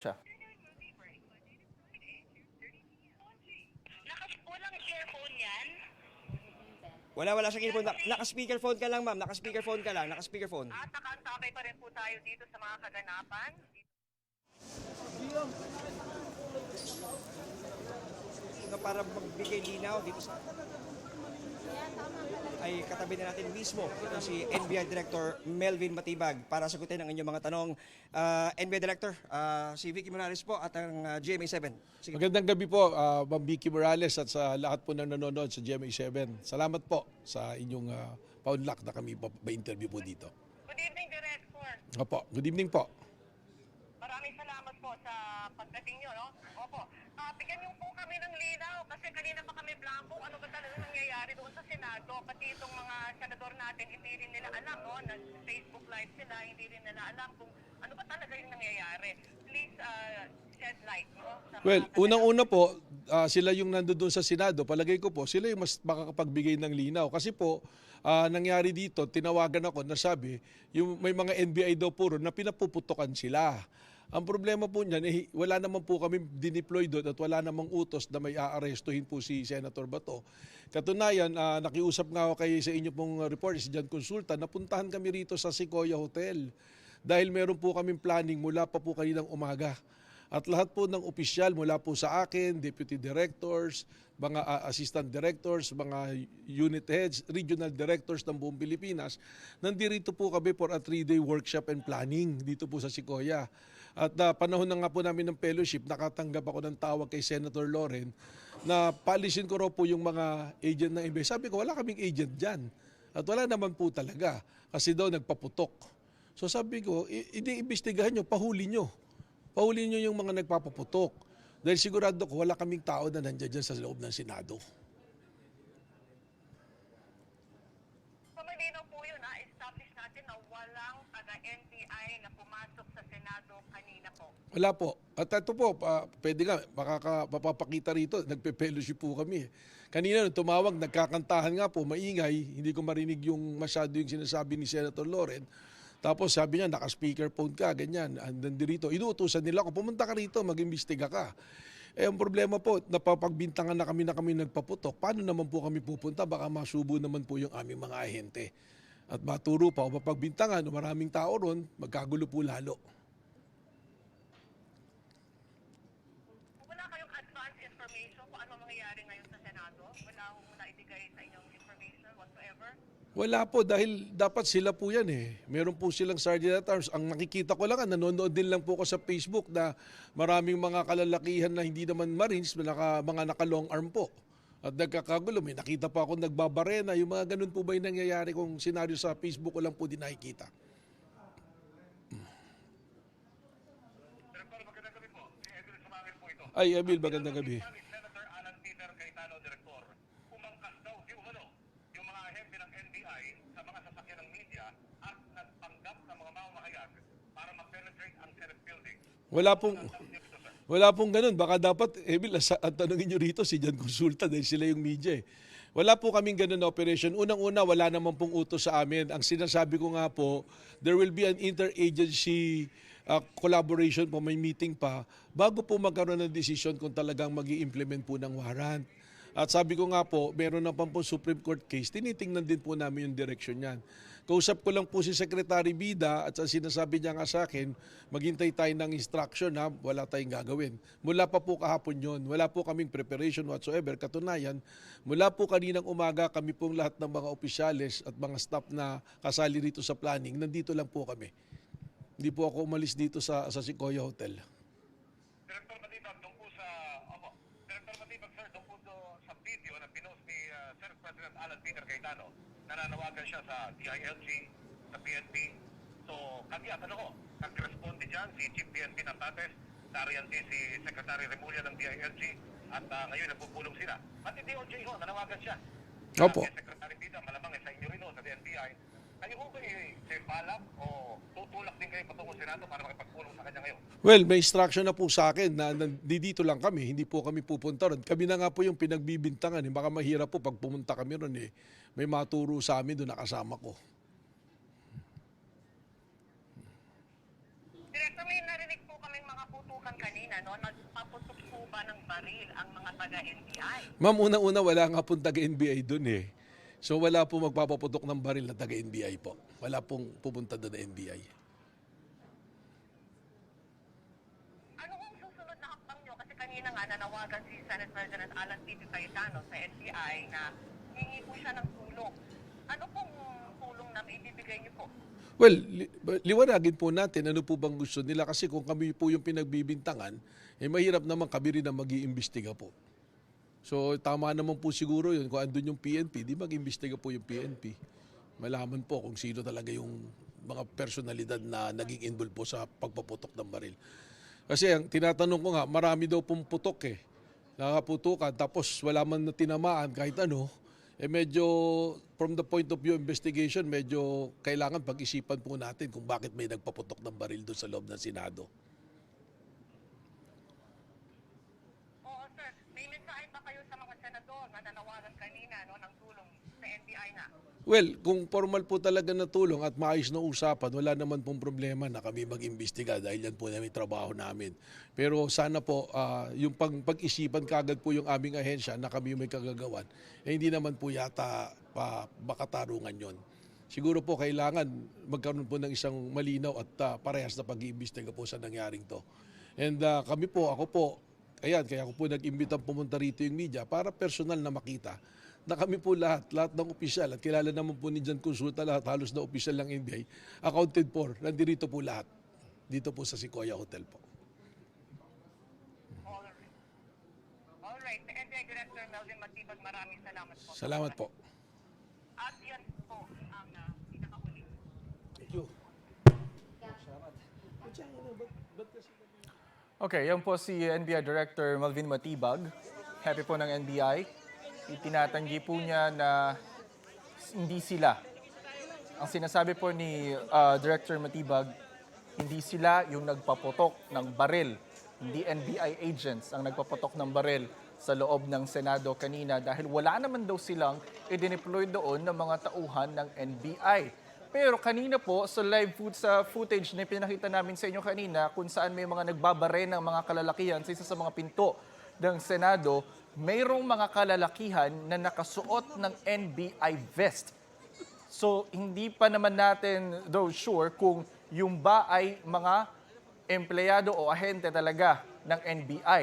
Siya. Walang earphone yan? Wala siyang earphone. Naka-speakerphone ka lang, ma'am. Naka-speakerphone ka lang. Naka-speakerphone. At nakaantabay pa rin po tayo dito sa mga kaganapan. Na para magbigay linaw dito sa ay katabi na natin mismo ito si NBI Director Melvin Matibag para sagutin ang inyong mga tanong. NBI Director, si Vicky Morales po at ang GMA7. Sige. Magandang gabi po, Ma'am Vicky Morales at sa lahat po ng nanonood sa GMA7. Salamat po sa inyong paunlak na kami pa-interview po dito. Good evening, Director. Opo, good evening po. Maraming salamat po sa pagdating nyo, no? Opo. Bigyan niyo po kami ng linaw kasi kanina pa kami blanco. Ano ba talaga nangyayari doon sa Senado? Pati itong mga senador natin, hindi rin nila alam, no? Nag-Facebook Live sila, hindi rin nila alam kung ano ba talaga yung nangyayari. Please shed light, no? Well, unang-una po, sila yung nandoon sa Senado. Palagay ko po, sila yung mas makakapagbigay ng linaw. Kasi po, nangyari dito, tinawagan ako na sabi, yung may mga NBI daw puro na pinapuputukan sila. Ang problema po niyan, wala naman po kami dineploy doon at wala namang utos na may aarestuhin po si Senator Bato. Katunayan, nakiusap nga ako sa inyo pong reporter, si John Consulta, napuntahan kami rito sa Sequoia Hotel. Dahil meron po kaming planning mula pa po kaninang umaga. At lahat po ng opisyal mula po sa akin, deputy directors, mga assistant directors, mga unit heads, regional directors ng buong Pilipinas, nandito po kami for a 3-day workshop and planning dito po sa Sequoia. At panahon na nga po namin ng fellowship, nakatanggap ako ng tawag kay Senator Loren na paalisin ko raw po yung mga agent ng NBI. Sabi ko, wala kaming agent dyan. At wala naman po talaga kasi daw nagpaputok. So sabi ko, i-imbestigahan nyo, pahuli nyo. Pahuli nyo yung mga nagpapaputok. Dahil sigurado ko, wala kaming tao na nandiyan dyan sa loob ng Senado. So malinaw po yun, establish natin na walang taga-NBI na pumasok sa Senado kanina po. Wala po. At ito po, pwede nga, mapapakita rito, nagpe-fellowship po kami. Kanina nung tumawag, nagkakantahan nga po, maingay, hindi ko marinig yung masyado yung sinasabi ni Senator Loren. Tapos sabi niya, naka-speakerphone ka, ganyan. Andan dito, inuutusan nila ako, pumunta ka rito, mag-imbestiga ka. Eh, ang problema po, napapagbintangan na kami nagpaputok. Paano naman po kami pupunta? Baka masubo naman po yung aming mga ahente. At maturo pa, o mapagbintangan, maraming tao ron, magkagulo po lalo. Wala kayong advance information kung ano mangyayari ngayon sa Senado? Wala akong muna ibigay sa inyong information whatsoever? Wala po dahil dapat sila po yan eh. Meron po silang Sergeant at Arms. Ang nakikita ko lang, nanonood din lang po ako sa Facebook na maraming mga kalalakihan na hindi naman Marines, mga naka-long arm po. At nagkakagulo, may nakita pa ako nagbabarena. Yung mga ganun po ba yung nangyayari kung senaryo sa Facebook ko lang po din nakikita. Director, magandang gabi po. Si Emil Sumangil po ito. Ay, Emil, magandang gabi. Senator Alan Peter Cayetano, Director, umangkas daw di umano yung mga ahente ng NBI sa mga sasakyan ng media at nagpanggap sa mga mamamahayag para ma-penetrate ang Senate building. Wala pong ganun. Baka dapat, Emil, ang tanongin nyo rito si John Consulta dahil sila yung media eh. Wala po kaming ganun na operation. Unang-una, wala naman pong utos sa amin. Ang sinasabi ko nga po, there will be an interagency collaboration po, may meeting pa, bago po magkaroon ng decision kung talagang mag-i-implement po ng warrant. At sabi ko nga po, meron na po Supreme Court case, tinitingnan din po namin yung direction niyan. Kausap ko lang po si Secretary Bida at sinasabi niya nga sa akin, maghintay tayo ng instruction ha, wala tayong gagawin. Mula pa po kahapon yon, wala po kaming preparation whatsoever. Katunayan, mula po kaninang umaga kami pong lahat ng mga opisyales at mga staff na kasali rito sa planning, nandito lang po kami. Hindi po ako umalis dito sa Sequoia Hotel. Director Matibag, doon po sa, Director Matibag, sir, doon po sa video na pinost ni Senate President Alan Peter Cayetano, nananawagan siya sa DILG, sa PNP. So, kami at nag-responde dyan si Chief PNP ng Tates, nariyan din si Secretary Remulla ng DILG, at ngayon nagpupulong sila. Pati DOJ ho, nanawagan siya. Opo. Si Secretary Bida, malamang sa inyo rin ho, sa DNPI. Kayo ho ba balak o tutulak din kayo patungkol Senado para makipagpulong sa kanya ngayon? Well, may instruction na po sa akin na dito lang kami, hindi po kami pupunta ron. Kami na nga po yung pinagbibintangan. Baka mahirap po pag pumunta kami ron eh. May maturo sa amin doon nakasama ko. Director, may narinig po kaming mga putukan kanina, no, nagpaputok po ba ng baril ang mga taga-NBI? Ma'am, una-una wala nga pong taga-NBI doon eh. So wala pong magpapaputok ng baril na taga-NBI po. Wala pong pupunta doon na NBI. Ano ang susunod na hakbang nyo? Kasi kanina nga nanawagan si Senate President Alan P. Cayetano sa NBI na hingi po siya ng tulong. Ano pong tulong na maibibigay niyo po? Well, liwanagin po natin ano po bang gusto nila kasi kung kami po yung pinagbibintangan, eh mahirap naman kami rin na mag-iimbestiga po. So tama naman po siguro yun. Kung andun yung PNP, di mag-imbestiga po yung PNP. Malaman po kung sino talaga yung mga personalidad na naging involved po sa pagpaputok ng baril. Kasi ang tinatanong ko nga, marami daw pong putok eh. Nakaputukan, tapos wala man na tinamaan kahit ano. Eh medyo, from the point of view investigation, medyo kailangan pag-isipan po natin kung bakit may nagpaputok ng baril doon sa loob ng Senado. Oo, sir. May mensahe ba kayo sa mga senador na nanawagan kanina, no, ng tulong sa NBI na? Well, kung formal po talaga na tulong at maayos na usapan, wala naman pong problema na kami mag-imbestiga dahil yan po na may trabaho namin. Pero sana po, yung pag-isipan kagad po yung aming ahensya na kami yung may kagagawan, eh hindi naman po yata makatarungan yon. Siguro po kailangan magkaroon po ng isang malinaw at parehas na pag-iimbestiga po sa nangyaring to. And kami po, ako po, ayan, kaya ako po nag-imbitang pumunta rito yung media para personal na makita na kami po lahat ng opisyal at kilala naman po ni Jan Consulta lahat, halos na opisyal ng NBI, accounted for, nandito po lahat. Dito po sa Sequoia Hotel po. Alright. The NBI Director Melvin Matibag, maraming salamat po. Salamat po. At yan po ang pinakahuli. Thank you. Okay, yan po si NBI Director Melvin Matibag. Happy po ng NBI. Itinatanggi po niya na hindi sila. Ang sinasabi po ni Director Matibag, hindi sila yung nagpaputok ng baril. Hindi NBI agents ang nagpaputok ng baril sa loob ng Senado kanina dahil wala naman daw silang i-deploy doon ng mga tauhan ng NBI. Pero kanina po sa footage na pinakita namin sa inyo kanina kung saan may mga nagbabare ng mga kalalakihan sa isa sa mga pinto ng Senado, mayroong mga kalalakihan na nakasuot ng NBI vest. So hindi pa naman natin though sure kung yung ba ay mga empleyado o ahente talaga ng NBI.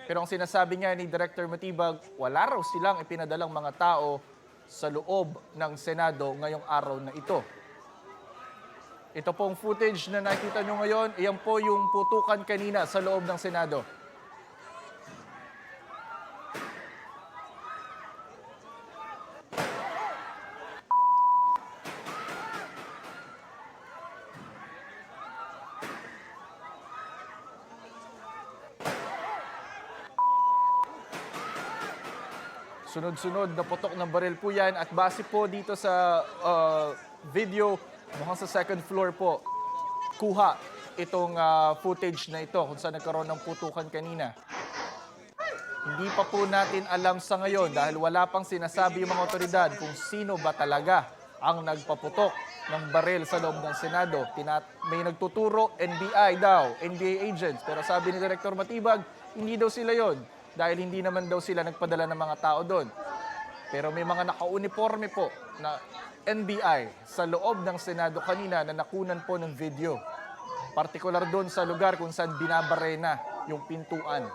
Pero ang sinasabi niya ni Director Matibag, wala raw silang ipinadalang mga tao sa loob ng Senado ngayong araw na ito. Ito pong footage na nakita nyo ngayon, iyan po yung putukan kanina sa loob ng Senado. Sunod-sunod na putok ng baril po yan at base po dito sa video, mukhang sa second floor po, kuha itong footage na ito kung saan nagkaroon ng putukan kanina. Hindi pa po natin alam sa ngayon dahil wala pang sinasabi yung mga otoridad kung sino ba talaga ang nagpaputok ng baril sa loob ng Senado. May nagtuturo, NBI daw, NBI agents. Pero sabi ni Director Matibag, hindi daw sila yon dahil hindi naman daw sila nagpadala ng mga tao doon. Pero may mga naka-uniforme po na NBI sa loob ng Senado kanina na nakunan po ng video. Partikular doon sa lugar kung saan binabare na yung pintuan.